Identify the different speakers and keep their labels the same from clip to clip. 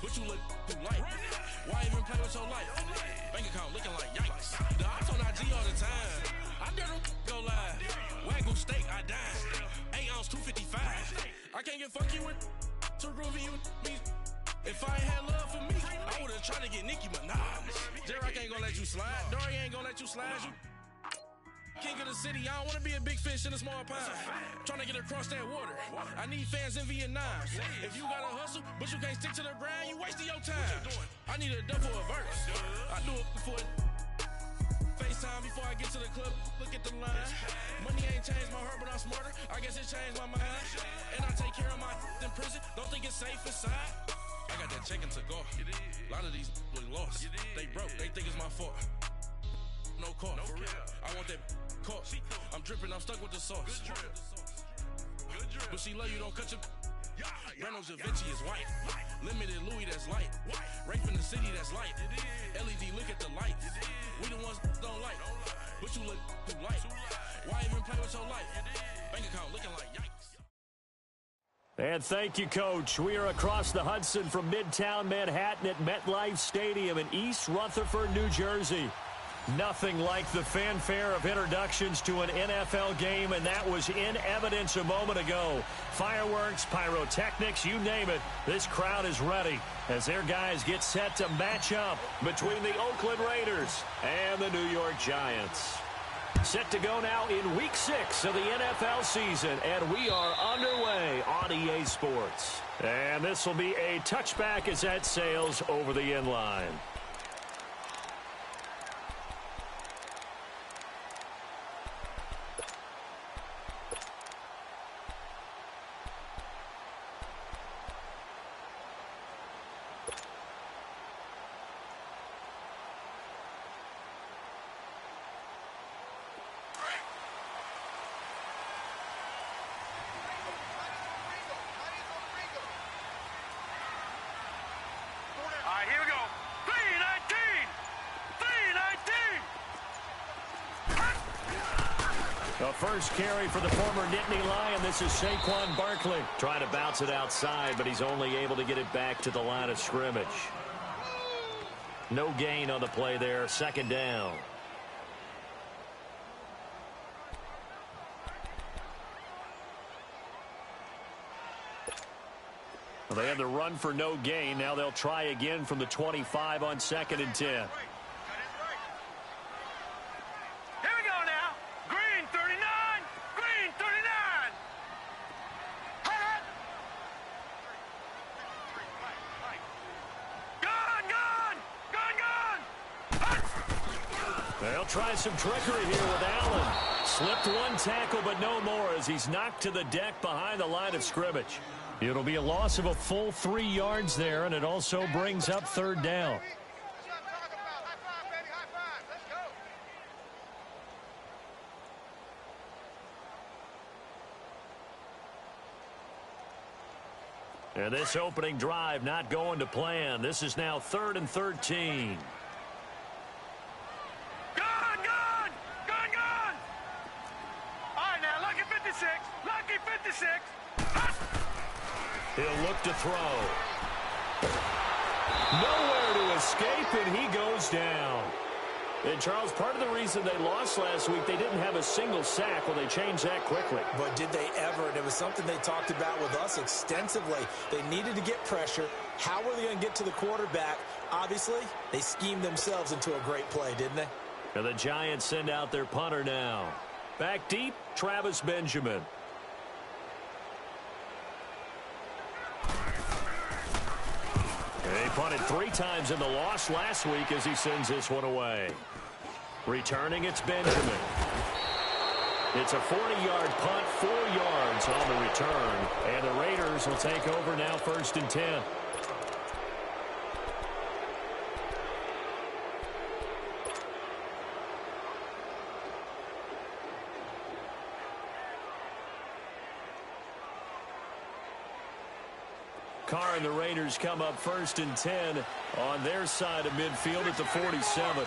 Speaker 1: but you look too light. Why even play with your life? Bank account looking like yikes. The ops on IG all the time. I dare them go live. Wagyu steak, I dine. 8 ounce, 255. I can't get funky with to groovy you me. If I ain't had love for me, I would've tried to get Nicki Minaj. J-Rock ain't gonna let you slide. Dory ain't gonna let you slide. You king of the city, I don't wanna be a big fish in a small pond. Trying to get across that water. I need fans in Vietnam. If you gotta hustle, but you can't stick to the grind, you wasting your time. I need a dub for a verse. I do it for FaceTime before I get to the club. Look at the line. Money ain't changed my heart, but I'm smarter. I guess it changed my mind. And I take care of my in prison. Don't think it's safe inside. I got that check-in to go. A lot of these we lost. They broke. They think it's my fault. No call, for real. I want that caught. I'm dripping, I'm stuck with the sauce. But she love you, don't cut your. Brando Javinci is white. Limited Louis, that's light. Rape in the city, that's light. LED, look at the lights. We the ones don't like. But you look too light. Why even play with your life? Bank account looking like yikes.
Speaker 2: And thank you, Coach. We are across the Hudson from Midtown Manhattan at MetLife Stadium in East Rutherford, New Jersey. Nothing like the fanfare of introductions to an NFL game, and that was in evidence a moment ago. Fireworks, pyrotechnics, you name it. This crowd is ready as their guys get set to match up between the Oakland Raiders and the New York Giants. Set to go now in Week 6 of the NFL season, and we are underway on EA Sports. And this will be a touchback as that sails over the end line.
Speaker 3: Here we go. 3-19.
Speaker 2: The first carry for the former Nittany Lion. This is Saquon Barkley trying to bounce it outside, but he's only able to get it back to the line of scrimmage. No gain on the play there. Second down. Well, they had the run for no gain. Now they'll try again from the 25 on 2nd and 10.
Speaker 3: Here we go now. Green 39. Green 39. Gone.
Speaker 2: They'll try some trickery here with Allen. Slipped one tackle, but no more as he's knocked to the deck behind the line of scrimmage. It'll be a loss of a full 3 yards there, and it also brings up 3rd down. And this opening drive not going to plan. This is now 3rd and 13.
Speaker 3: Gone. All right, now, lucky 56. Lucky 56.
Speaker 2: He'll look to throw. Nowhere to escape, and he goes down. And, Charles, part of the reason they lost last week, they didn't have a single sack. Well, they changed that quickly.
Speaker 4: But did they ever? And it was something they talked about with us extensively. They needed to get pressure. How were they going to get to the quarterback? Obviously, they schemed themselves into a great play, didn't they?
Speaker 2: And the Giants send out their punter now. Back deep, Travis Benjamin. He punted 3 times in the loss last week as he sends this one away. Returning, it's Benjamin. It's a 40-yard punt, 4 yards on the return. And the Raiders will take over now 1st and 10. Carr and the Raiders come up 1st and 10 on their side of midfield at the 47.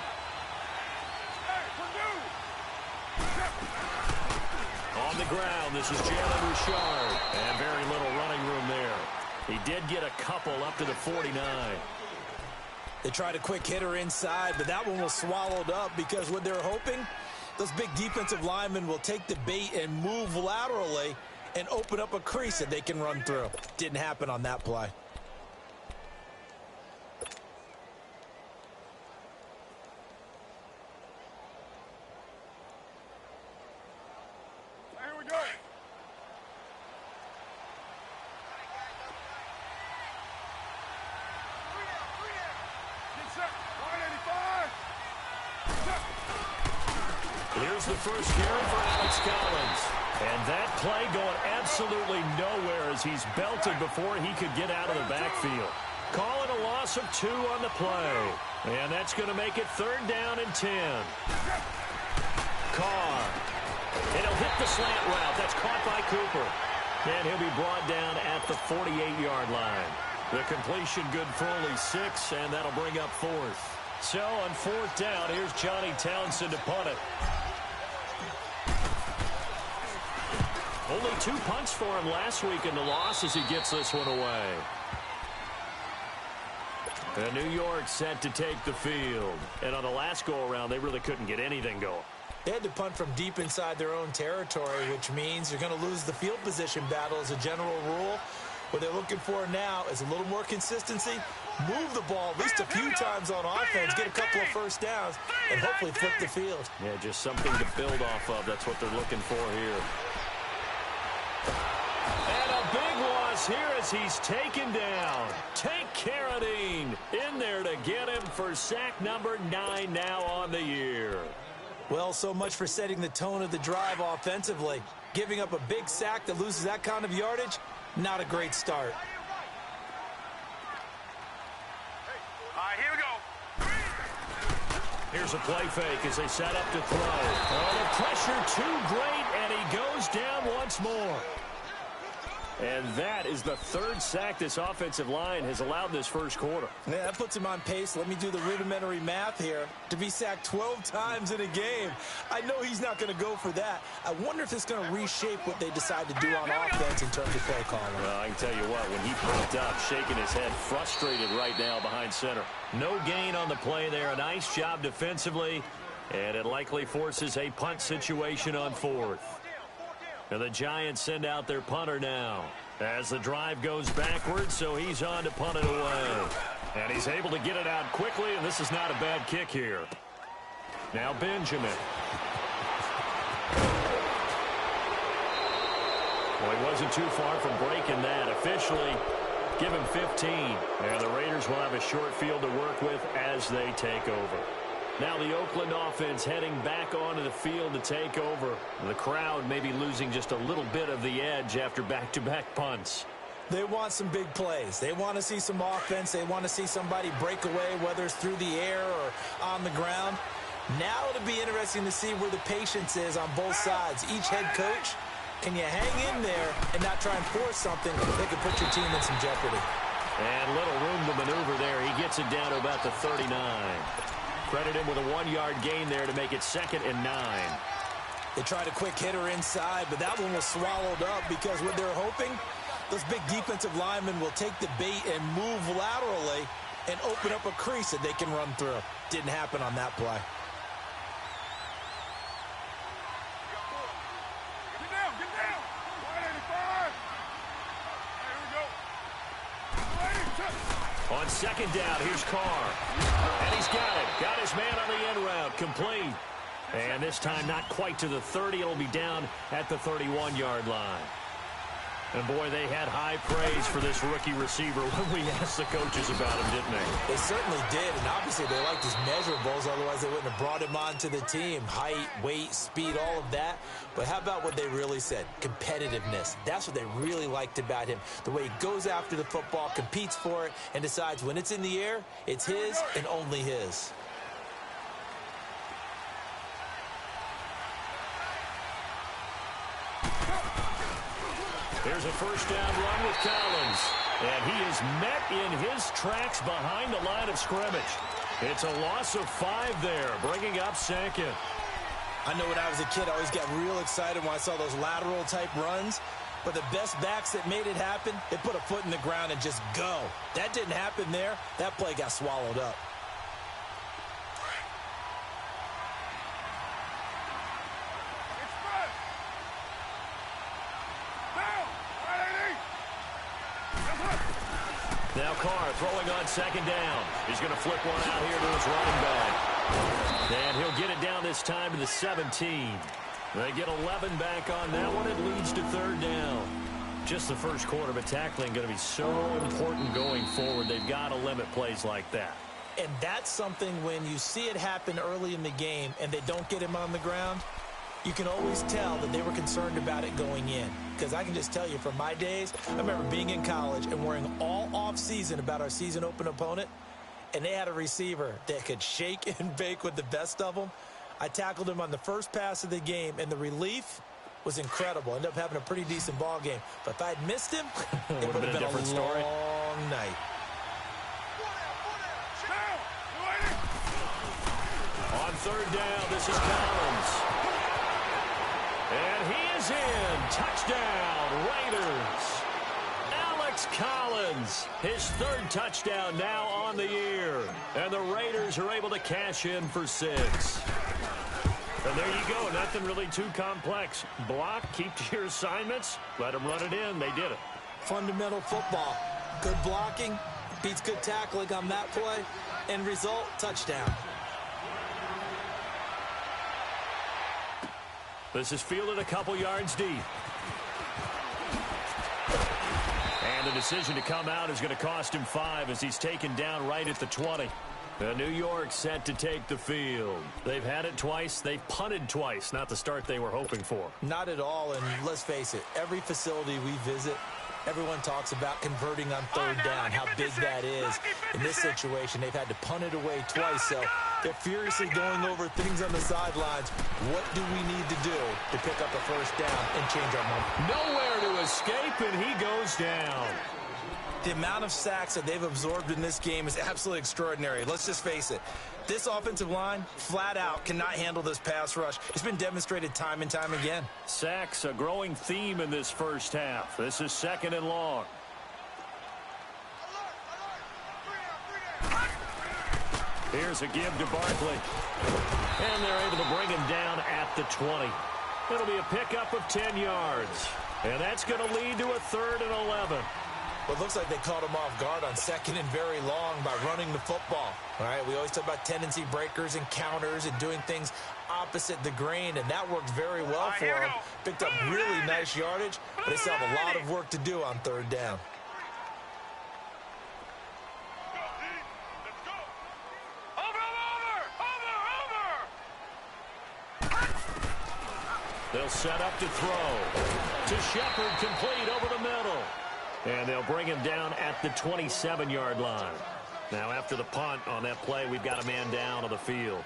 Speaker 2: On the ground, this is Jalen Richard. And very little running room there. He did get a couple up to the 49.
Speaker 4: They tried a quick hitter inside, but that one was swallowed up because what they're hoping, those big defensive linemen will take the bait and move laterally and open up a crease that they can run through. Didn't happen on that play.
Speaker 3: Here we go. Get set. 185.
Speaker 2: Here's the first carry for Alex Collins. And that play going absolutely nowhere as he's belted before he could get out of the backfield. Calling a loss of 2 on the play. And that's going to make it 3rd down and 10. Carr. And he'll hit the slant route. That's caught by Cooper. And he'll be brought down at the 48-yard line. The completion good for only 6, and that'll bring up 4th. So on 4th down, here's Johnny Townsend to punt it. Only 2 punts for him last week in the loss as he gets this one away. And New York set to take the field. And on the last go-around, they really couldn't get anything going.
Speaker 4: They had to punt from deep inside their own territory, which means you're going to lose the field position battle as a general rule. What they're looking for now is a little more consistency, move the ball at least a few times on offense, get a couple of first downs, and hopefully flip the field.
Speaker 2: Yeah, just something to build off of. That's what they're looking for here. And a big loss here as he's taken down. Tank Carradine in there to get him for sack number 9 now on the year.
Speaker 4: Well, so much for setting the tone of the drive offensively. Giving up a big sack that loses that kind of yardage, not a great start.
Speaker 3: All right, here we go.
Speaker 2: Here's a play fake as they set up to throw. Oh, the pressure too great, and he goes down once more. And that is the 3rd sack this offensive line has allowed this first quarter.
Speaker 4: Yeah, that puts him on pace. Let me do the rudimentary math here. To be sacked 12 times in a game. I know he's not going to go for that. I wonder if it's going to reshape what they decide to do on offense in terms of play calling.
Speaker 2: Well, I can tell you what, when he popped up, shaking his head, frustrated right now behind center. No gain on the play there. A nice job defensively, and it likely forces a punt situation on 4th. And the Giants send out their punter now as the drive goes backwards, so he's on to punt it away. And he's able to get it out quickly, and this is not a bad kick here. Now Benjamin. Well, he wasn't too far from breaking that. Officially, give him 15. And the Raiders will have a short field to work with as they take over. Now the Oakland offense heading back onto the field to take over. The crowd may be losing just a little bit of the edge after back-to-back punts.
Speaker 4: They want some big plays. They want to see some offense. They want to see somebody break away, whether it's through the air or on the ground. Now it'll be interesting to see where the patience is on both sides. Each head coach, can you hang in there and not try and force something that could put your team in some jeopardy?
Speaker 2: And little room to maneuver there. He gets it down to about the 39. Credit him with a 1-yard gain there to make it 2nd and 9.
Speaker 4: They tried a quick hitter inside, but that one was swallowed up because what they're hoping, those big defensive linemen will take the bait and move laterally and open up a crease that they can run through. Didn't happen on that play.
Speaker 3: Get down, get down. 185. Here we go. Ready, set.
Speaker 2: On 2nd down, here's Carr. And he's got it. Got his man on the end route. Complete. And this time not quite to the 30. It'll be down at the 31-yard line. And, boy, they had high praise for this rookie receiver when we asked the coaches about him, didn't they?
Speaker 4: They certainly did, and obviously they liked his measurables. Otherwise, they wouldn't have brought him onto the team. Height, weight, speed, all of that. But how about what they really said? Competitiveness. That's what they really liked about him. The way he goes after the football, competes for it, and decides when it's in the air, it's his and only his.
Speaker 2: There's a first down run with Collins. And he is met in his tracks behind the line of scrimmage. It's a loss of 5 there, bringing up 2nd.
Speaker 4: I know when I was a kid, I always got real excited when I saw those lateral type runs. But the best backs that made it happen, they put a foot in the ground and just go. That didn't happen there. That play got swallowed up.
Speaker 2: Now Carr throwing on second down. He's going to flip one out here to his running back. And he'll get it down this time to the 17. They get 11 back on that one. It leads to third down. Just the first quarter, but tackling going to be so important going forward. They've got to limit plays like that.
Speaker 4: And that's something when you see it happen early in the game and they don't get him on the ground, you can always tell that they were concerned about it going in. Because I can just tell you from my days, I remember being in college and worrying all off-season about our season open opponent, and they had a receiver that could shake and bake with the best of them. I tackled him on the first pass of the game, and the relief was incredible. Ended up having a pretty decent ball game. But if I had missed him, it would have been a
Speaker 2: different story.
Speaker 4: long night.
Speaker 2: On third down, this is Collins. And he is in. Touchdown, Raiders. Alex Collins, his third touchdown now on the year. And the Raiders are able to cash in for 6. And there you go. Nothing really too complex. Block, keep to your assignments, let them run it in. They did it.
Speaker 4: Fundamental football. Good blocking, beats good tackling on that play. End result, touchdown.
Speaker 2: This is fielded a couple yards deep. And the decision to come out is going to cost him 5 as he's taken down right at the 20. New York set to take the field. They've had it twice. They've punted twice. Not the start they were hoping for.
Speaker 4: Not at all, and let's face it, every facility we visit, everyone talks about converting on third down, how big that is. In this situation, they've had to punt it away twice, so they're furiously going over things on the sidelines. What do we need to do to pick up a first down and change our momentum?
Speaker 2: Nowhere to escape, and he goes down.
Speaker 4: The amount of sacks that they've absorbed in this game is absolutely extraordinary. Let's just face it. This offensive line, flat out, cannot handle this pass rush. It's been demonstrated time and time again.
Speaker 2: Sacks, a growing theme in this first half. This is second and long. Here's a give to Barkley. And they're able to bring him down at the 20. It'll be a pickup of 10 yards. And that's going to lead to a 3rd and 11.
Speaker 4: Well, it looks like they caught him off guard on second and very long by running the football. All right, we always talk about tendency breakers and counters and doing things opposite the grain, and that worked very well for him. Picked up really nice yardage, but they still have a lot of work to do on third down.
Speaker 2: They'll set up to throw. To Shepard, complete over the middle. And they'll bring him down at the 27-yard line. Now, after the punt on that play, we've got a man down on the field.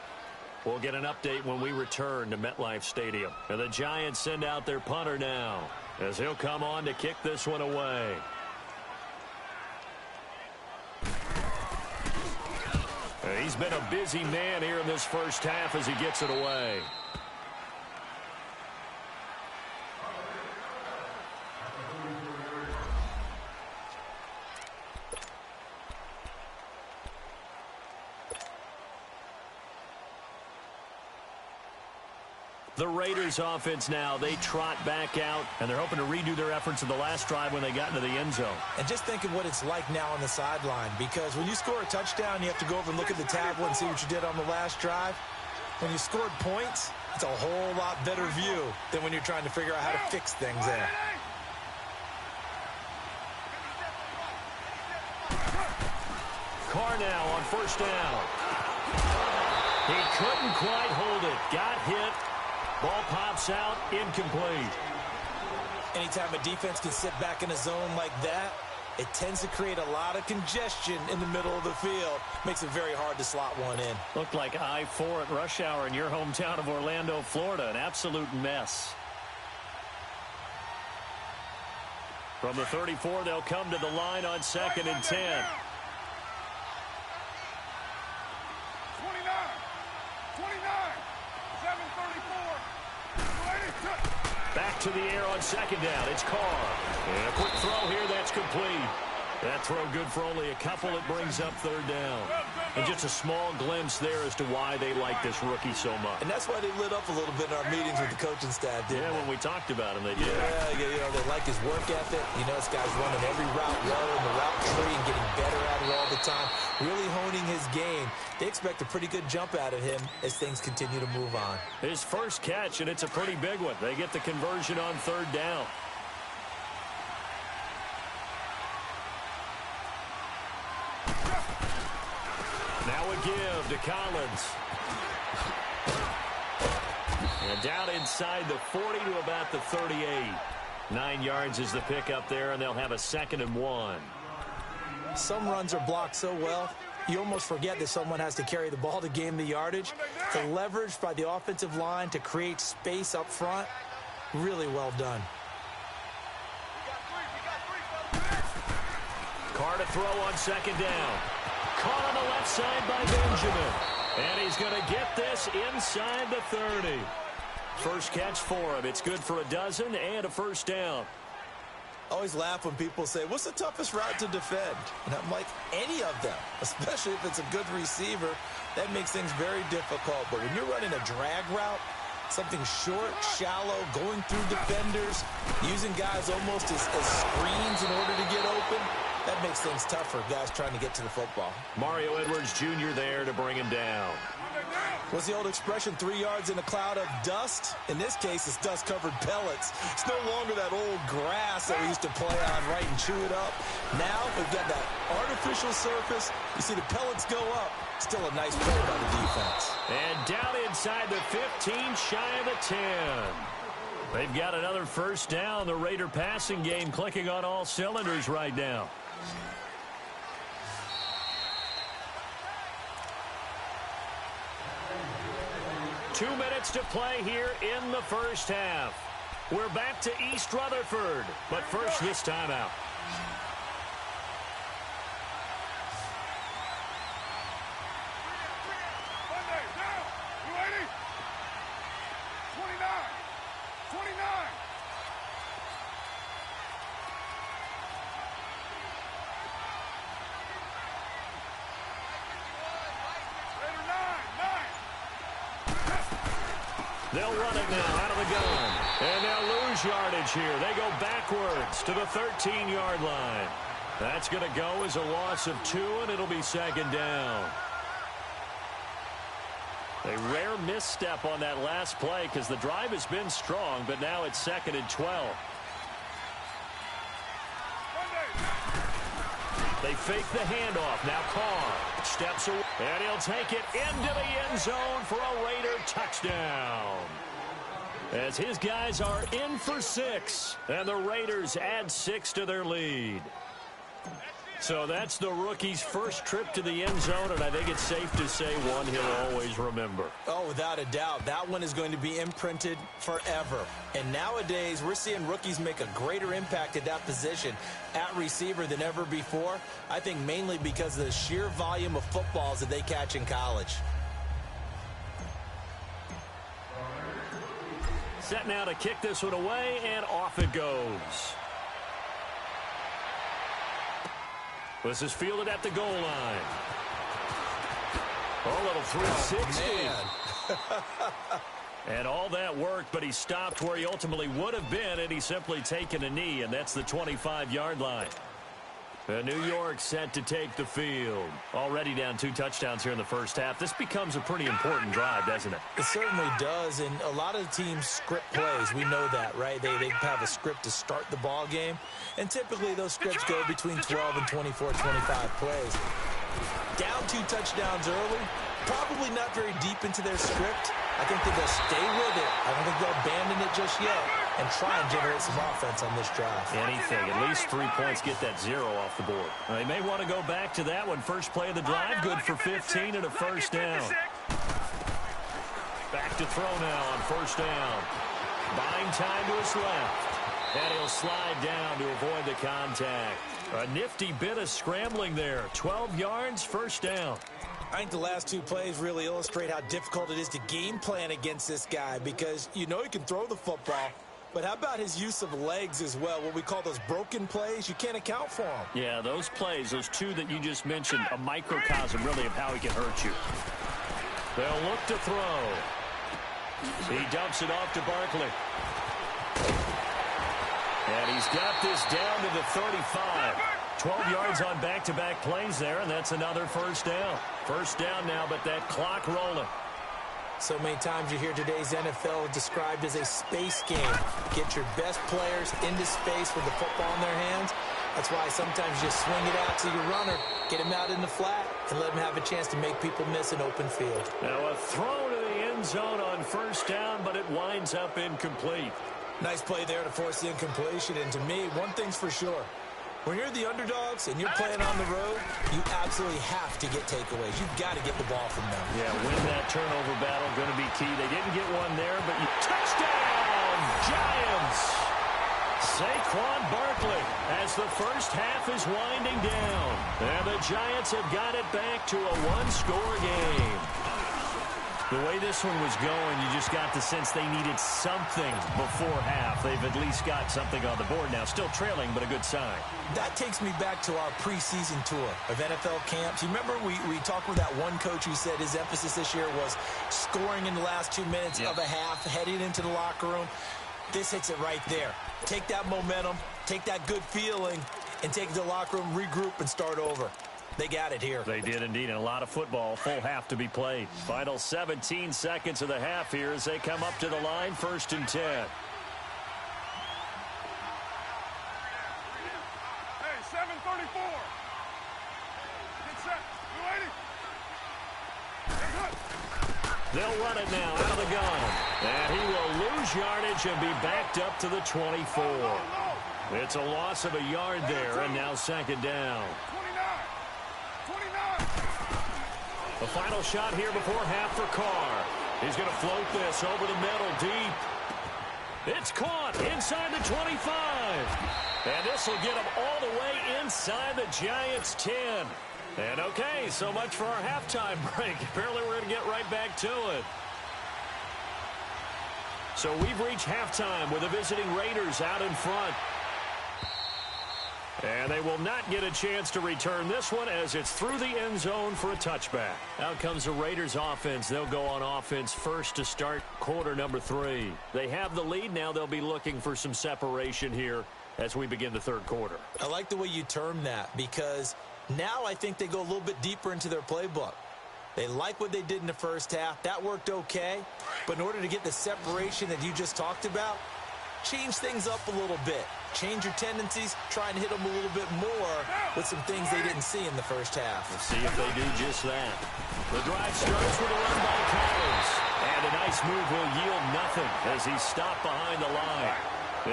Speaker 2: We'll get an update when we return to MetLife Stadium. And the Giants send out their punter now as he'll come on to kick this one away. He's been a busy man here in this first half as he gets it away. The Raiders offense now, they trot back out, and they're hoping to redo their efforts in the last drive when they got into the end zone.
Speaker 4: And just think of what it's like now on the sideline, because when you score a touchdown, you have to go over and look at the tablet and see what you did on the last drive. When you scored points, it's a whole lot better view than when you're trying to figure out how to fix things there.
Speaker 2: Carr now on first down. He couldn't quite hold it. Got hit. Ball pops out, incomplete.
Speaker 4: Anytime a defense can sit back in a zone like that, it tends to create a lot of congestion in the middle of the field. Makes it very hard to slot one in.
Speaker 2: Looked like I-4 at rush hour in your hometown of Orlando, Florida. An absolute mess. From the 34, they'll come to the line on 2nd and 10. Back to the air on second down. It's Carr. And a quick throw here. That's complete. That throw good for only a couple. It brings up third down. And just a small glimpse there as to why they like this rookie so much.
Speaker 4: And that's why they lit up a little bit in our meetings with the coaching staff, didn't they?
Speaker 2: When we talked about him, they did.
Speaker 4: Yeah, they like his work ethic. This guy's running every route well in the route tree and getting better at it all the time, really honing his game. They expect a pretty good jump out of him as things continue to move on.
Speaker 2: His first catch, and it's a pretty big one. They get the conversion on third down. Now a give to Collins. And down inside the 40 to about the 38. 9 yards is the pickup there, and they'll have a 2nd and 1.
Speaker 4: Some runs are blocked so well, you almost forget that someone has to carry the ball to gain the yardage. The leverage by the offensive line to create space up front, really well done.
Speaker 2: Carr to throw on second down. Caught on the left side by Benjamin. And he's going to get this inside the 30. First catch for him. It's good for a dozen and a first down.
Speaker 4: I always laugh when people say, what's the toughest route to defend? And I'm like, any of them, especially if it's a good receiver. That makes things very difficult. But when you're running a drag route, something short, shallow, going through defenders, using guys almost as screens in order to get open, that makes things tough for guys trying to get to the football.
Speaker 2: Mario Edwards Jr. there to bring him down.
Speaker 4: What's the old expression, 3 yards in a cloud of dust? In this case, it's dust-covered pellets. It's no longer that old grass that we used to play on, right, and chew it up. Now we've got that artificial surface. You see the pellets go up. Still a nice play by the defense.
Speaker 2: And down inside the 15, shy of the 10. They've got another first down. The Raider passing game clicking on all cylinders right now. Two minutes to play here in the first half. We're back to East Rutherford, but first this timeout.
Speaker 3: Monday, down. You ready? 29. 29. Raider 9.
Speaker 2: They'll run it now out of the gun. And they'll lose yardage here. They go backwards to the 13-yard line. That's going to go as a loss of 2, and it'll be second down. A rare misstep on that last play because the drive has been strong, but now it's 2nd and 12. They fake the handoff. Now Carr steps away, and he'll take it into the end zone for a Raider touchdown. As his guys are in for 6, and the Raiders add 6 to their lead. So that's the rookie's first trip to the end zone, and I think it's safe to say one he'll always remember.
Speaker 4: Oh, without a doubt. That one is going to be imprinted forever. And nowadays, we're seeing rookies make a greater impact at that position at receiver than ever before. I think mainly because of the sheer volume of footballs that they catch in college.
Speaker 2: Set now to kick this one away, and off it goes. This is fielded at the goal line. Oh, little 360.
Speaker 4: Oh,
Speaker 2: and all that work, but he stopped where he ultimately would have been, and he's simply taken a knee, and that's the 25-yard line. New York set to take the field. Already down 2 touchdowns here in the first half. This becomes a pretty important drive, doesn't it?
Speaker 4: It certainly does, and a lot of teams script plays. We know that, right? They have a script to start the ball game, and typically those scripts go between 12 and 24, 25 plays. Down 2 touchdowns early, probably not very deep into their script. I think that they'll stay with it. I don't think they'll abandon it just yet and try and generate some offense on this drive.
Speaker 2: Anything. At least 3 points, get that 0 off the board. They may want to go back to that one. First play of the drive, good for 15 and a first down. Back to throw now on first down. Buying time to his left. And he'll slide down to avoid the contact. A nifty bit of scrambling there. 12 yards, first down.
Speaker 4: I think the last 2 plays really illustrate how difficult it is to game plan against this guy because you know he can throw the football, But how about his use of legs as well, what we call those broken plays? You can't account for them.
Speaker 2: Yeah, those plays, those two that you just mentioned, a microcosm really of how he can hurt you. They'll look to throw. He dumps it off to Barkley. And he's got this down to the 35. 12 yards on back-to-back plays there, and that's another first down. First down now, but that clock rolling.
Speaker 4: So many times you hear today's NFL described as a space game. Get your best players into space with the football in their hands. That's why sometimes you just swing it out to your runner, get him out in the flat, and let him have a chance to make people miss an open field.
Speaker 2: Now a throw to the end zone on first down, but it winds up incomplete.
Speaker 4: Nice play there to force the incompletion. And to me, one thing's for sure. When you're the underdogs and you're playing on the road, you absolutely have to get takeaways. You've got to get the ball from them.
Speaker 2: Yeah, win that turnover battle, going to be key. They didn't get one there, but you touchdown, Giants! Saquon Barkley as the first half is winding down. And the Giants have got it back to a one-score game. The way this one was going, you just got the sense they needed something before half. They've at least got something on the board now. Still trailing, but a good sign.
Speaker 4: That takes me back to our preseason tour of NFL camps. You remember we talked with that one coach who said his emphasis this year was scoring in the last 2 minutes of a half, heading into the locker room. This hits it right there. Take that momentum, take that good feeling, and take it to the locker room, regroup, and start over. They got it here.
Speaker 2: They did indeed, and a lot of football. Full half to be played. Final 17 seconds of the half here as they come up to the line. 1st and 10.
Speaker 3: Hey, 7:34. Get set.
Speaker 2: They'll run it now out of the gun. And he will lose yardage and be backed up to the 24. It's a loss of a yard there, and now 2nd down.
Speaker 3: 29.
Speaker 2: The final shot here before half for Carr. He's going to float this over the middle deep. It's caught inside the 25. And this will get him all the way inside the Giants' 10. And okay, so much for our halftime break. Apparently we're going to get right back to it. So we've reached halftime with the visiting Raiders out in front. And they will not get a chance to return this one as it's through the end zone for a touchback. Out comes the Raiders offense. They'll go on offense first to start quarter number 3. They have the lead. Now they'll be looking for some separation here as we begin the 3rd quarter.
Speaker 4: I like the way you term that because now I think they go a little bit deeper into their playbook. They like what they did in the first half. That worked okay. But in order to get the separation that you just talked about, change things up a little bit. Change your tendencies, try and hit them a little bit more with some things they didn't see in the first half.
Speaker 2: We'll see if they do just that. The drive starts with a run by Collins. And a nice move will yield nothing as he's stopped behind the line.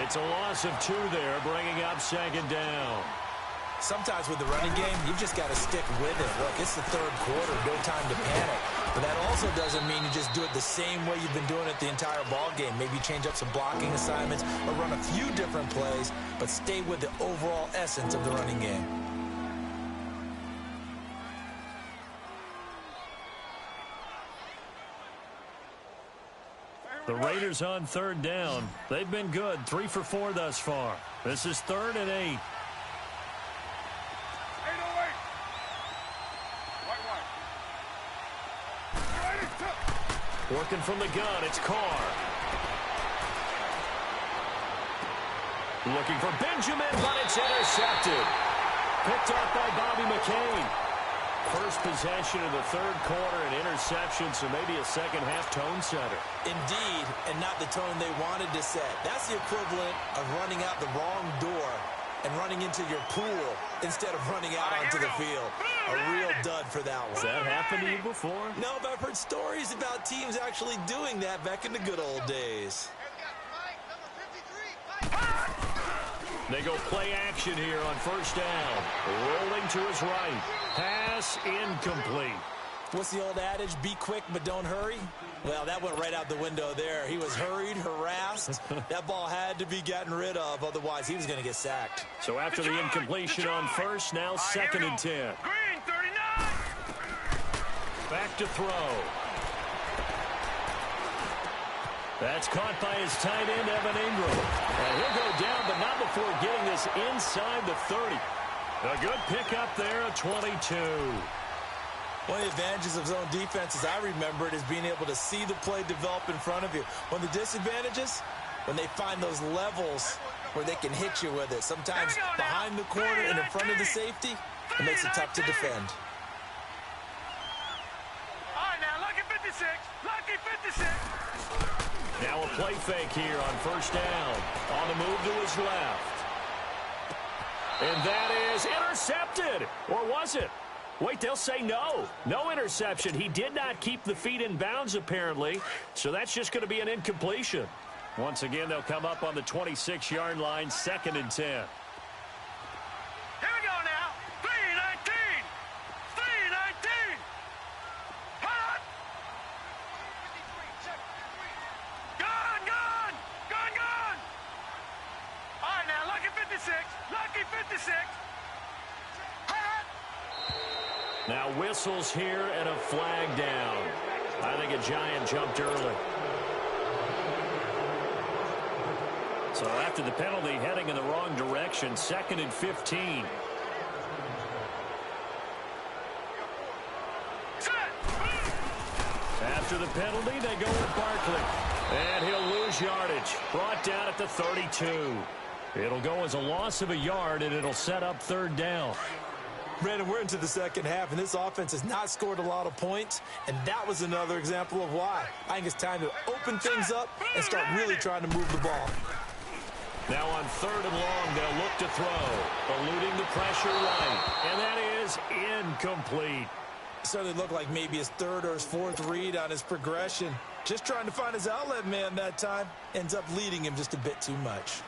Speaker 2: It's a loss of 2 there, bringing up 2nd down.
Speaker 4: Sometimes with the running game, you've just got to stick with it. Look, it's the 3rd quarter, no time to panic. But that also doesn't mean you just do it the same way you've been doing it the entire ball game. Maybe change up some blocking assignments or run a few different plays, but stay with the overall essence of the running game.
Speaker 2: The Raiders on 3rd down. They've been good, 3 for 4 thus far. This is 3rd and 8. Working from the gun, it's Carr. Looking for Benjamin, but it's intercepted. Picked off by Bobby McCain. First possession of the 3rd quarter, an interception, so maybe a second-half tone setter.
Speaker 4: Indeed, and not the tone they wanted to set. That's the equivalent of running out the wrong door and running into your pool instead of running out onto the field. A real dud for that one.
Speaker 2: Has that happened to you before?
Speaker 4: No, but I've heard stories about teams actually doing that back in the good old days.
Speaker 2: They go play action here on 1st down. Rolling to his right. Pass incomplete.
Speaker 4: What's the old adage? Be quick, but don't hurry? Well, that went right out the window there. He was hurried, harassed. That ball had to be gotten rid of, otherwise he was going to get sacked.
Speaker 2: So after the incompletion on 1st, now 2nd and 10.
Speaker 3: Green, 39.
Speaker 2: Back to throw. That's caught by his tight end, Evan Ingram. And he'll go down, but not before getting this inside the 30. A good pickup there, a 22.
Speaker 4: One of the advantages of zone defense, as I remember it, is being able to see the play develop in front of you. One of the disadvantages, when they find those levels where they can hit you with it. Sometimes behind the corner and in front of the safety, it makes it tough to defend.
Speaker 3: All right, now, lucky 56. Lucky 56.
Speaker 2: Now a play fake here on first down. On the move to his left. And that is intercepted. Or was it? Wait, they'll say no. No interception. He did not keep the feet in bounds, apparently. So that's just going to be an incompletion. Once again, they'll come up on the 26-yard line, 2nd and 10.
Speaker 3: Here we go now. 3-19. 3-19. Hot. Gone, gone. Gone, gone. All right, now, lucky 56. Lucky 56. Hot.
Speaker 2: Now whistles here and a flag down. I think a Giant jumped early. So after the penalty, heading in the wrong direction, 2nd and 15. After the penalty, they go with Barkley. And he'll lose yardage. Brought down at the 32. It'll go as a loss of a yard, and it'll set up 3rd down.
Speaker 4: Brandon, we're into the second half, and this offense has not scored a lot of points, and that was another example of why. I think it's time to open things up and start really trying to move the ball.
Speaker 2: Now on 3rd and long, they'll look to throw, eluding the pressure right, and that is incomplete.
Speaker 4: Certainly looked like maybe his 3rd or his 4th read on his progression. Just trying to find his outlet man that time. Ends up leading him just a bit too much.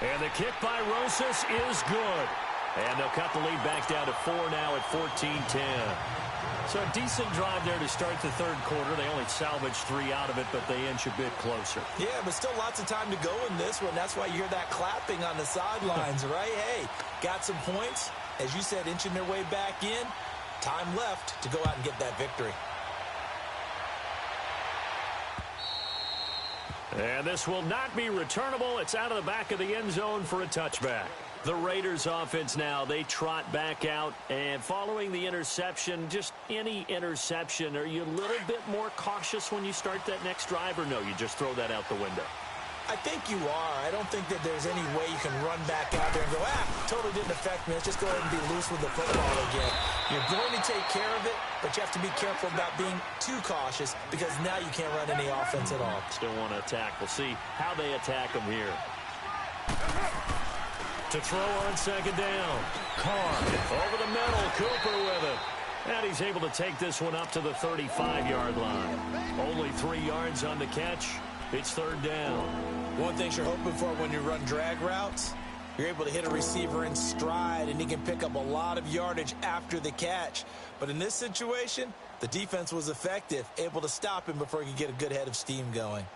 Speaker 2: And the kick by Rosas is good. And they'll cut the lead back down to 4 now at 14-10. So a decent drive there to start the 3rd quarter. They only salvaged 3 out of it, but they inch a bit closer.
Speaker 4: Yeah, but still lots of time to go in this one. That's why you hear that clapping on the sidelines, right? Hey, got some points. As you said, inching their way back in. Time left to go out and get that victory.
Speaker 2: And this will not be returnable. It's out of the back of the end zone for a touchback. The Raiders offense now, they trot back out, and following the interception, just any interception, are you a little bit more cautious when you start that next drive, or no, you just throw that out the window?
Speaker 4: I think you are. I don't think that there's any way you can run back out there and go, totally didn't affect me. Let's just go ahead and be loose with the football again. You're going to take care of it, but you have to be careful about being too cautious because now you can't run any offense at all.
Speaker 2: Still want to attack. We'll see how they attack them here. To throw on 2nd down. Carr over the middle. Cooper with it. And he's able to take this one up to the 35-yard line. Only 3 yards on the catch. It's 3rd down.
Speaker 4: One thing you're hoping for when you run drag routes, you're able to hit a receiver in stride, and he can pick up a lot of yardage after the catch. But in this situation, the defense was effective, able to stop him before he could get a good head of steam going.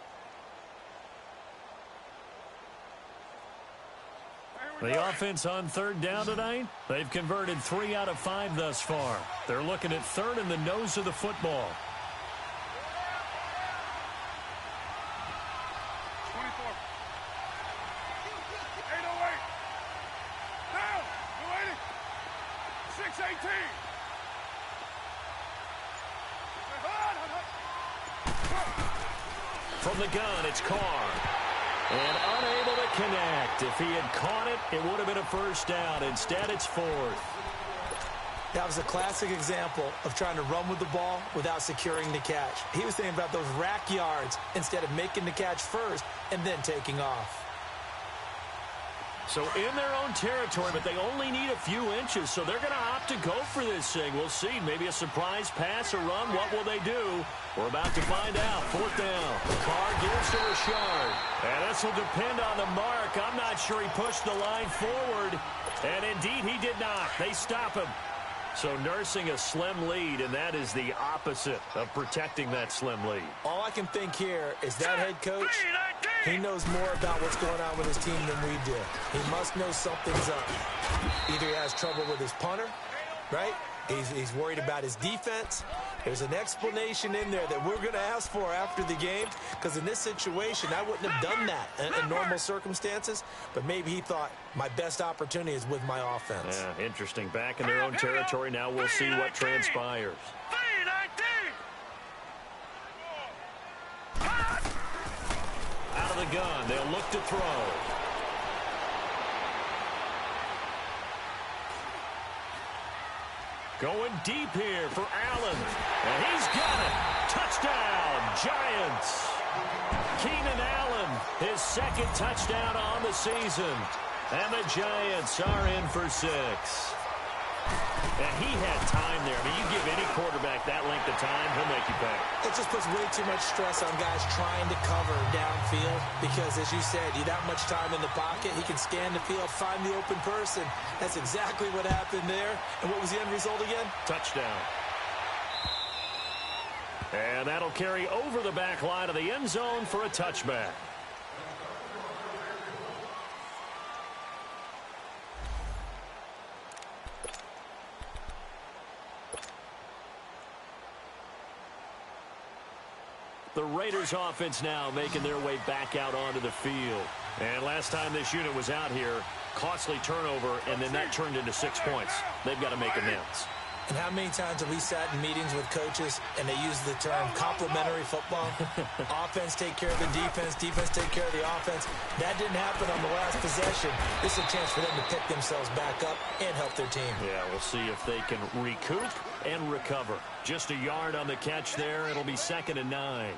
Speaker 2: The offense on 3rd down tonight, they've converted 3 out of 5 thus far. They're looking at 3rd in the nose of the football.
Speaker 3: 24. 808. Down. 280. 618.
Speaker 2: From the gun, it's Carr. And unable to connect. If he had caught it, it would have been a 1st down. Instead, it's 4th.
Speaker 4: That was a classic example of trying to run with the ball without securing the catch. He was thinking about those rack yards instead of making the catch first and then taking off.
Speaker 2: So in their own territory, but they only need a few inches, so they're going to opt to go for this thing. We'll see. Maybe a surprise pass or run. What will they do? We're about to find out. 4th down. Carr gives to Richard. And this will depend on the mark. I'm not sure he pushed the line forward. And indeed, he did not. They stop him. So nursing a slim lead, and that is the opposite of protecting that slim lead.
Speaker 4: All I can think here is that head coach, He knows more about what's going on with his team than we do. He must know something's up. Either he has trouble with his punter, right? He's worried about his defense. There's an explanation in there that we're going to ask for after the game, because in this situation, I wouldn't have done that in normal circumstances, but maybe he thought my best opportunity is with my offense.
Speaker 2: Yeah, interesting. Back in their own territory now. We'll see what transpires. Out of the gun. They'll look to throw. Going deep here for Allen. And he's got it. Touchdown, Giants. Keenan Allen, his second touchdown on the season. And the Giants are in for 6. And he had time there. I mean, you give any quarterback that length of time, he'll make you pay.
Speaker 4: It just puts way too much stress on guys trying to cover downfield because, as you said, you that much time in the pocket, he can scan the field, find the open person. That's exactly what happened there. And what was the end result again?
Speaker 2: Touchdown. And that'll carry over the back line of the end zone for a touchback. The Raiders offense now making their way back out onto the field. And last time this unit was out here, costly turnover, and then that turned into 6 points. They've got to make amends.
Speaker 4: And how many times have we sat in meetings with coaches and they use the term complementary football? Offense take care of the defense, defense take care of the offense. That didn't happen on the last possession. This is a chance for them to pick themselves back up and help their team.
Speaker 2: Yeah, we'll see if they can recoup and recover. Just a yard on the catch there. It'll be 2nd and 9.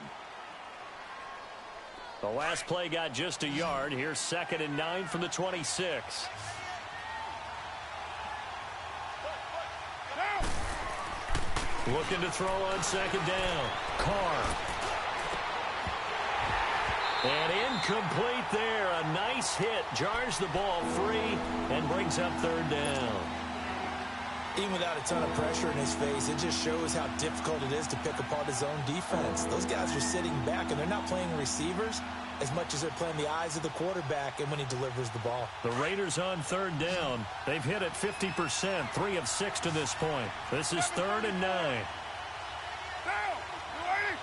Speaker 2: The last play got just a yard. Here's 2nd and 9 from the 26. Looking to throw on 2nd down. Carr. And incomplete there. A nice hit. Jars the ball free and brings up 3rd down.
Speaker 4: Even without a ton of pressure in his face, it just shows how difficult it is to pick apart his own defense. Those guys are sitting back, and they're not playing receivers as much as they're playing the eyes of the quarterback and when he delivers the ball.
Speaker 2: The Raiders on 3rd down. They've hit it 50%, 3 of 6 to this point. This is 3rd and 9.
Speaker 3: Down! You ready?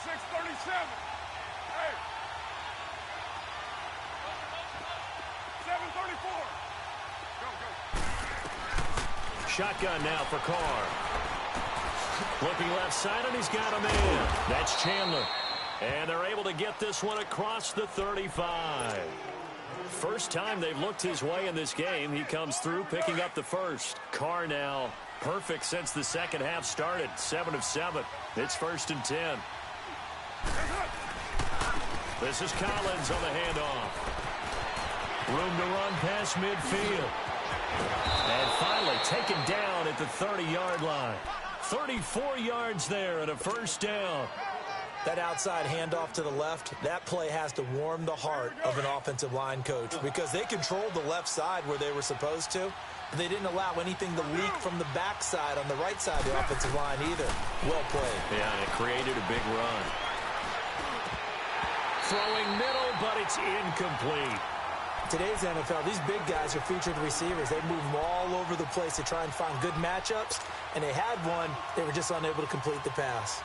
Speaker 3: 6:37. Hey! 7:34. Go.
Speaker 2: Shotgun now for Carr. Looking left side, and he's got a man. That's Chandler. And they're able to get this one across the 35. First time they've looked his way in this game. He comes through picking up the first. Carr now perfect since the second half started. 7 of 7. It's 1st and 10. This is Collins on the handoff. Room to run past midfield. And finally taken down at the 30-yard line. 34 yards there and a 1st down.
Speaker 4: That outside handoff to the left, that play has to warm the heart of an offensive line coach because they controlled the left side where they were supposed to, but they didn't allow anything to leak from the backside on the right side of the offensive line either. Well played.
Speaker 2: Yeah, and it created a big run. Throwing middle, but it's incomplete.
Speaker 4: Today's NFL, these big guys are featured receivers. They move them all over the place to try and find good matchups, and they had one. They were just unable to complete the pass.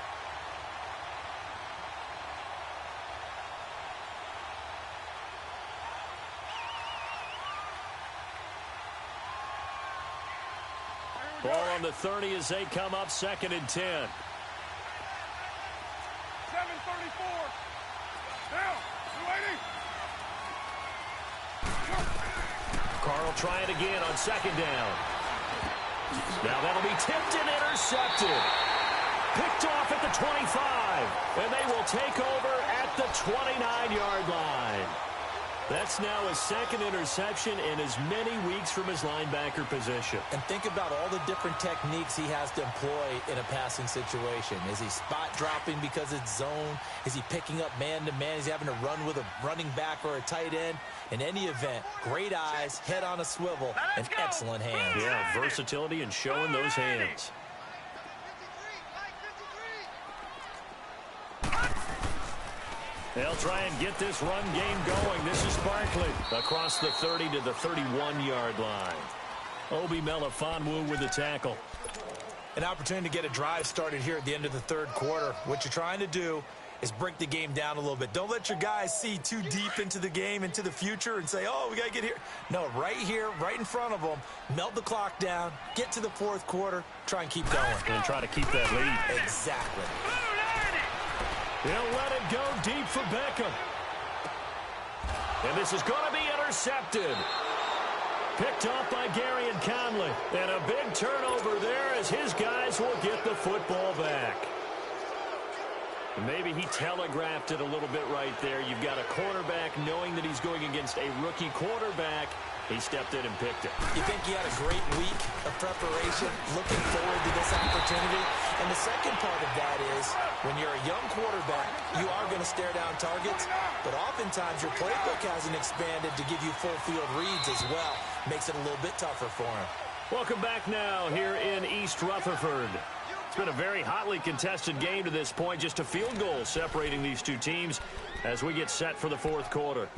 Speaker 2: Ball on the 30 as they come up 2nd and 10.
Speaker 3: 7:34. Down. You ready?
Speaker 2: Carr will try it again on 2nd down. Now that'll be tipped and intercepted. Picked off at the 25. And they will take over at the 29-yard line. That's now his 2nd interception in as many weeks from his linebacker position.
Speaker 4: And think about all the different techniques he has to employ in a passing situation. Is he spot dropping because it's zone? Is he picking up man-to-man? Is he having to run with a running back or a tight end? In any event, great eyes, head on a swivel, and excellent hands.
Speaker 2: Yeah, versatility and showing those hands. They'll try and get this run game going. This is Barkley across the 30 to the 31-yard line. Obi Melifonwu with the tackle.
Speaker 4: An opportunity to get a drive started here at the end of the third quarter. What you're trying to do is break the game down a little bit. Don't let your guys see too deep into the game, into the future, and say, oh, we got to get here. No, right here, right in front of them, melt the clock down, get to the fourth quarter, try and keep going.
Speaker 2: And try to keep that lead.
Speaker 4: Exactly.
Speaker 2: He'll let it go deep for Beckham. And this is going to be intercepted. Picked off by Gary and Conley. And a big turnover there as his guys will get the football back. Maybe he telegraphed it a little bit right there. You've got a quarterback knowing that he's going against a rookie quarterback. He stepped in and picked it.
Speaker 4: You think he had a great week of preparation, looking forward to this opportunity? And the second part of that is, when you're a young quarterback, you are going to stare down targets, but oftentimes your playbook hasn't expanded to give you full field reads as well. Makes it a little bit tougher for him.
Speaker 2: Welcome back now here in East Rutherford. It's been a very hotly contested game to this point. Just a field goal separating these two teams as we get set for the fourth quarter.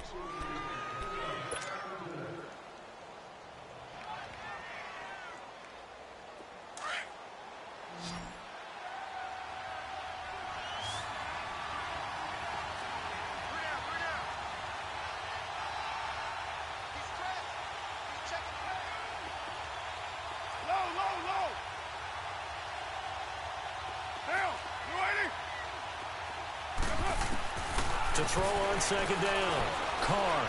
Speaker 2: To throw on second down. Carr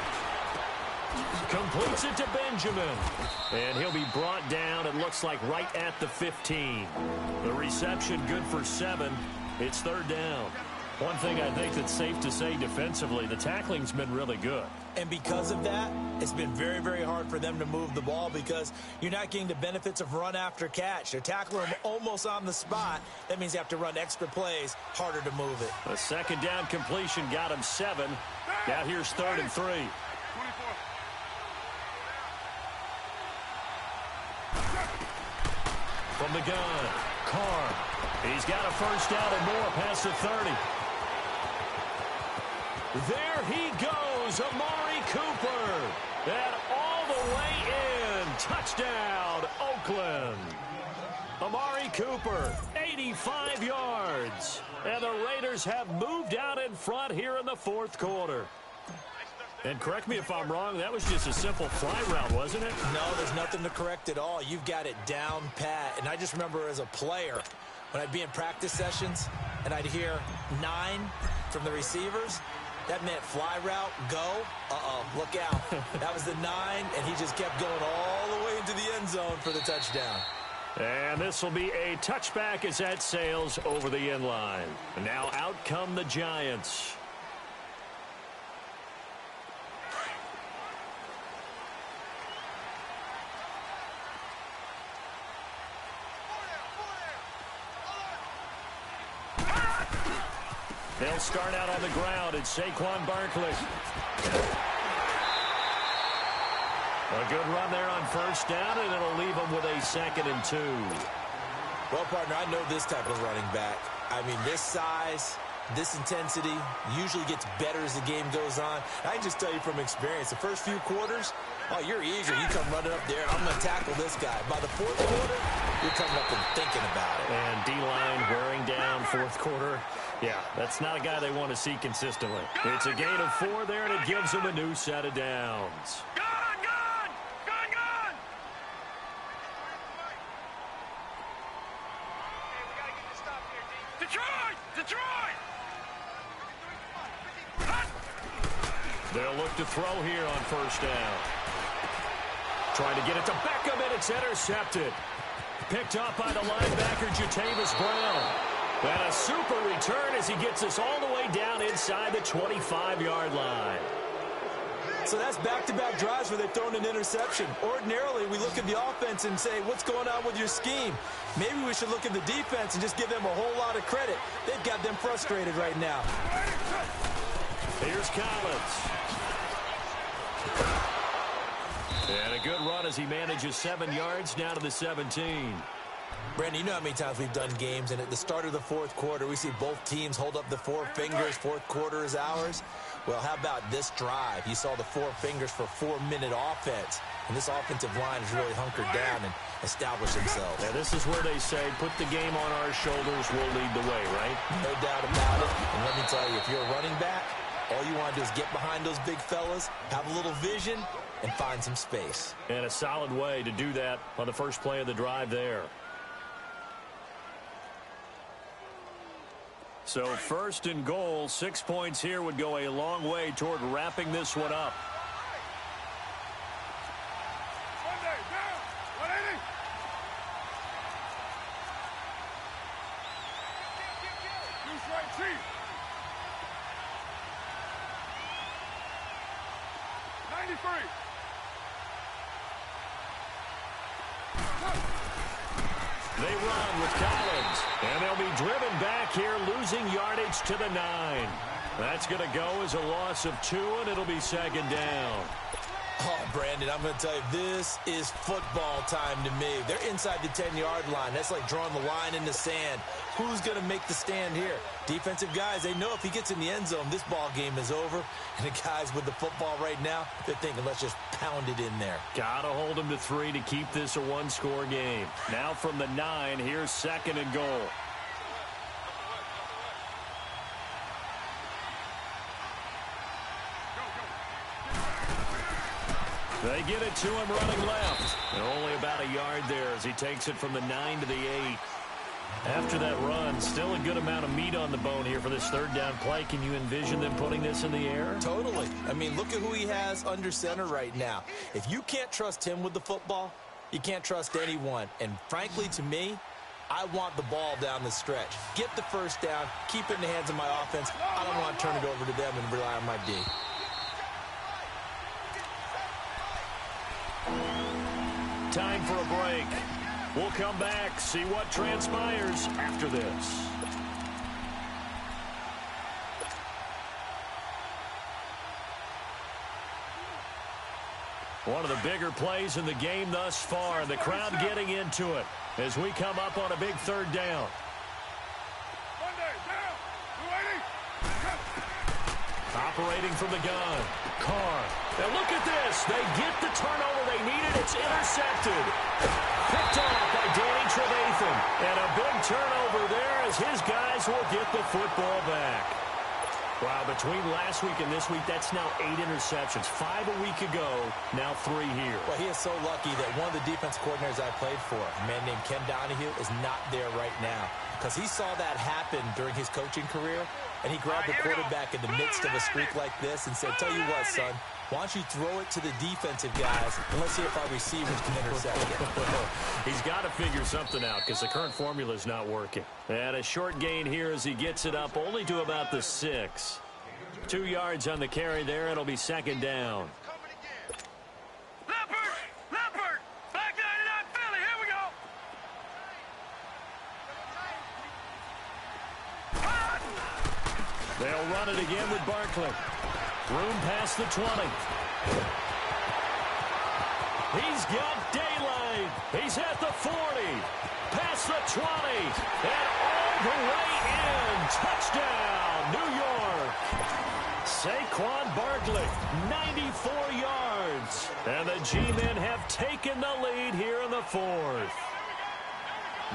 Speaker 2: completes it to Benjamin. And he'll be brought down, it looks like, right at the 15. The reception good for 7. It's third down. One thing I think that's safe to say defensively, the tackling's been really good.
Speaker 4: And because of that, it's been very, very hard for them to move the ball because you're not getting the benefits of run after catch. They're tackling them almost on the spot. That means you have to run extra plays, harder to move it.
Speaker 2: A second down completion got him 7. Now here's 3rd and 3.
Speaker 3: 24.
Speaker 2: From the gun, Carr. He's got a first down and more past the 30. There he goes, Amari Cooper. And all the way in. Touchdown, Oakland. Amari Cooper, 85 yards. And the Raiders have moved out in front here in the fourth quarter. And correct me if I'm wrong, that was just a simple fly route, wasn't it?
Speaker 4: No, there's nothing to correct at all. You've got it down pat. And I just remember as a player, when I'd be in practice sessions and I'd hear 9 from the receivers, that meant fly route, go, look out. That was the 9, and he just kept going all the way into the end zone for the touchdown.
Speaker 2: And this will be a touchback as that sails over the end line. And now out come the Giants. They'll start out on the ground. It's Saquon Barkley. A good run there on first down, and it'll leave them with a 2nd and 2.
Speaker 4: Well, partner, I know this type of running back. I mean, this size, this intensity usually gets better as the game goes on. I can just tell you from experience, the first few quarters, oh, you're eager. You come running up there, I'm going to tackle this guy. By the fourth quarter, you're coming up and thinking about it.
Speaker 2: And D-line wearing down fourth quarter. Yeah, that's not a guy they want to see consistently. It's a gain of 4 there, and it gives them a new set of downs.
Speaker 3: Detroit!
Speaker 2: They'll look to throw here on first down. Trying to get it to Beckham, and it's intercepted. Picked up by the linebacker, Jatavis Brown. And a super return as he gets us all the way down inside the 25-yard line.
Speaker 4: So that's back-to-back drives where they've thrown an interception. Ordinarily, we look at the offense and say, what's going on with your scheme? Maybe we should look at the defense and just give them a whole lot of credit. They've got them frustrated right now.
Speaker 2: Here's Collins. And a good run as he manages 7 yards down to the 17.
Speaker 4: Brandon, you know how many times we've done games, and at the start of the fourth quarter, we see both teams hold up the four fingers, fourth quarter is ours. Well, how about this drive? You saw the four fingers for 4-minute offense, and this offensive line has really hunkered down and established themselves.
Speaker 2: Yeah, this is where they say, put the game on our shoulders, we'll lead the way, right?
Speaker 4: No doubt about it. And let me tell you, if you're a running back, all you want to do is get behind those big fellas, have a little vision, and find some space.
Speaker 2: And a solid way to do that on the first play of the drive there. So first and goal, 6 points here would go a long way toward wrapping this one up.
Speaker 3: Monday, down. 180. Loose right, Chief. 93.
Speaker 2: They run with Collins, and they'll be driven back here, losing yardage to the 9. That's going to go as a loss of 2, and it'll be second down.
Speaker 4: Oh, Brandon, I'm going to tell you, this is football time to me. They're inside the 10-yard line. That's like drawing the line in the sand. Who's going to make the stand here? Defensive guys, they know if he gets in the end zone, this ball game is over. And the guys with the football right now, they're thinking, let's just pound it in there.
Speaker 2: Got to hold him to 3 to keep this a one-score game. Now from the 9, here's second and goal. They get it to him running left. And only about a yard there as he takes it from the 9 to the 8. After that run, still a good amount of meat on the bone here for this third down play. Can you envision them putting this in the air?
Speaker 4: Totally. I mean, look at who he has under center right now. If you can't trust him with the football, you can't trust anyone. And frankly, to me, I want the ball down the stretch. Get the first down, keep it in the hands of my offense. I don't want to turn it over to them and rely on my D.
Speaker 2: Time for a break. We'll come back, see what transpires after this. One of the bigger plays in the game thus far. The crowd getting into it as we come up on a big third down.
Speaker 3: Monday, down. 280.
Speaker 2: Operating from the gun. Carr. Now look at this. They get the turnover they needed. It's intercepted. Picked off by Danny Trevathan. And a big turnover there as his guys will get the football back. Wow, between last week and this week, that's now 8 interceptions. 5 a week ago, now 3 here.
Speaker 4: Well, he is so lucky that one of the defense coordinators I played for, a man named Ken Donahue, is not there right now. Because he saw that happen during his coaching career, and he grabbed the quarterback in the midst of a streak like this and said, tell you what, son, why don't you throw it to the defensive guys, and let's see if our receivers can intercept it.
Speaker 2: He's got to figure something out because the current formula is not working. And a short gain here as he gets it up only to about the 6. 2 yards on the carry there. It'll be second down.
Speaker 3: Leopard! Black 99 Philly, here we go!
Speaker 2: They'll run it again with Barkley. Room past the 20. He's got daylight. He's at the 40. Past the 20. And all the way in. Touchdown, New York. Saquon Barkley, 94 yards. And the G-men have taken the lead here in the 4th.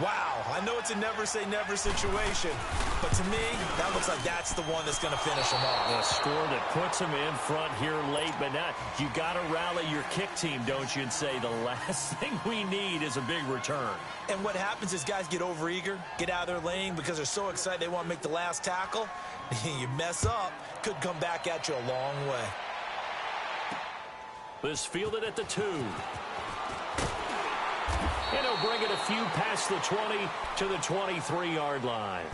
Speaker 4: Wow, I know it's a never-say-never situation, but to me, that looks like that's the one that's going to finish them off.
Speaker 2: A score that puts them in front here late, but not. You got to rally your kick team, don't you, and say the last thing we need is a big return.
Speaker 4: And what happens is guys get overeager, get out of their lane because they're so excited they want to make the last tackle. You mess up, could come back at you a long way.
Speaker 2: This fielded at the 2. And he'll bring it a few past the 20 to the 23-yard line.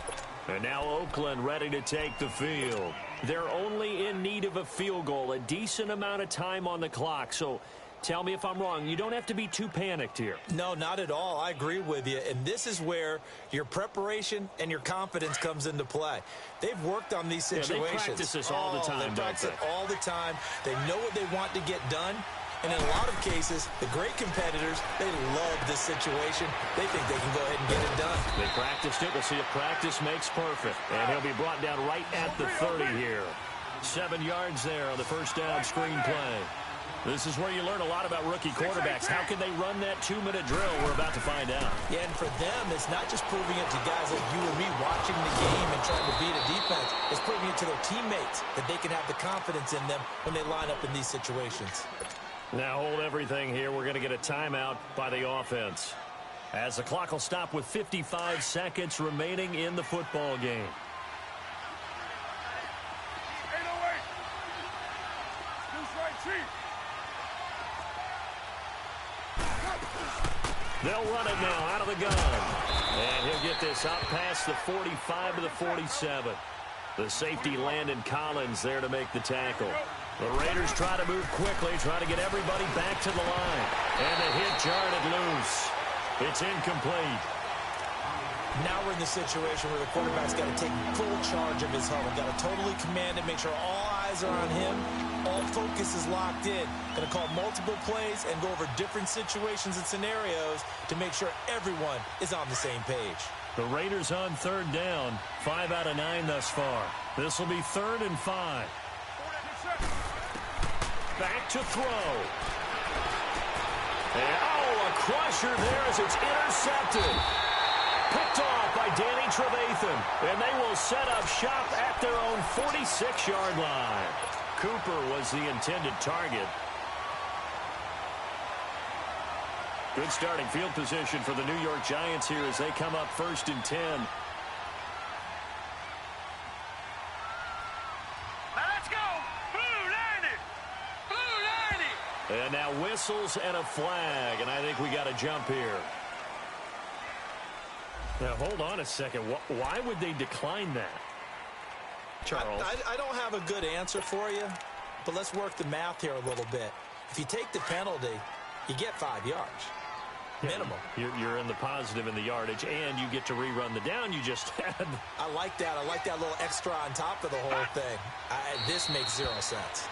Speaker 2: And now Oakland ready to take the field. They're only in need of a field goal, a decent amount of time on the clock. So tell me if I'm wrong. You don't have to be too panicked here.
Speaker 4: No, not at all. I agree with you. And this is where your preparation and your confidence comes into play. They've worked on these situations.
Speaker 2: They practice this all the time,
Speaker 4: They practice it all the time. They know what they want to get done. And in a lot of cases, the great competitors, they love this situation. They think they can go ahead and get it done.
Speaker 2: They practiced it. We'll see if practice makes perfect. And he'll be brought down right at the 30 here. 7 yards there on the first down screen play. This is where you learn a lot about rookie quarterbacks. How can they run that 2-minute drill? We're about to find out.
Speaker 4: Yeah, and for them, it's not just proving it to guys like you or me watching the game and trying to beat a defense. It's proving it to their teammates that they can have the confidence in them when they line up in these situations.
Speaker 2: Now hold everything here. We're going to get a timeout by the offense, as the clock will stop with 55 seconds remaining in the football game.
Speaker 3: 808. Deuce right, Chief.
Speaker 2: They'll run it now out of the gun. And he'll get this out past the 45 to the 47. The safety Landon Collins there to make the tackle. The Raiders try to move quickly, try to get everybody back to the line. And the hit jarred it loose. It's incomplete.
Speaker 4: Now we're in the situation where the quarterback's got to take full charge of his huddle. Got to totally command it, make sure all eyes are on him. All focus is locked in. Going to call multiple plays and go over different situations and scenarios to make sure everyone is on the same page.
Speaker 2: The Raiders on third down. 5 out of 9 thus far. This will be 3rd and 5. Back to throw. And, a crusher there as it's intercepted. Picked off by Danny Trevathan. And they will set up shop at their own 46-yard line. Cooper was the intended target. Good starting field position for the New York Giants here as they come up 1st and 10.
Speaker 3: Let's go. Blue 90. Blue 90.
Speaker 2: And now whistles and a flag, and I think we got a jump here. Now, hold on a second. Why would they decline that? Charles.
Speaker 4: I don't have a good answer for you, but let's work the math here a little bit. If you take the penalty, you get 5 yards. Minimum.
Speaker 2: You're in the positive in the yardage, and you get to rerun the down you just had.
Speaker 4: I like that. I like that little extra on top of the whole thing. This makes 0 sense.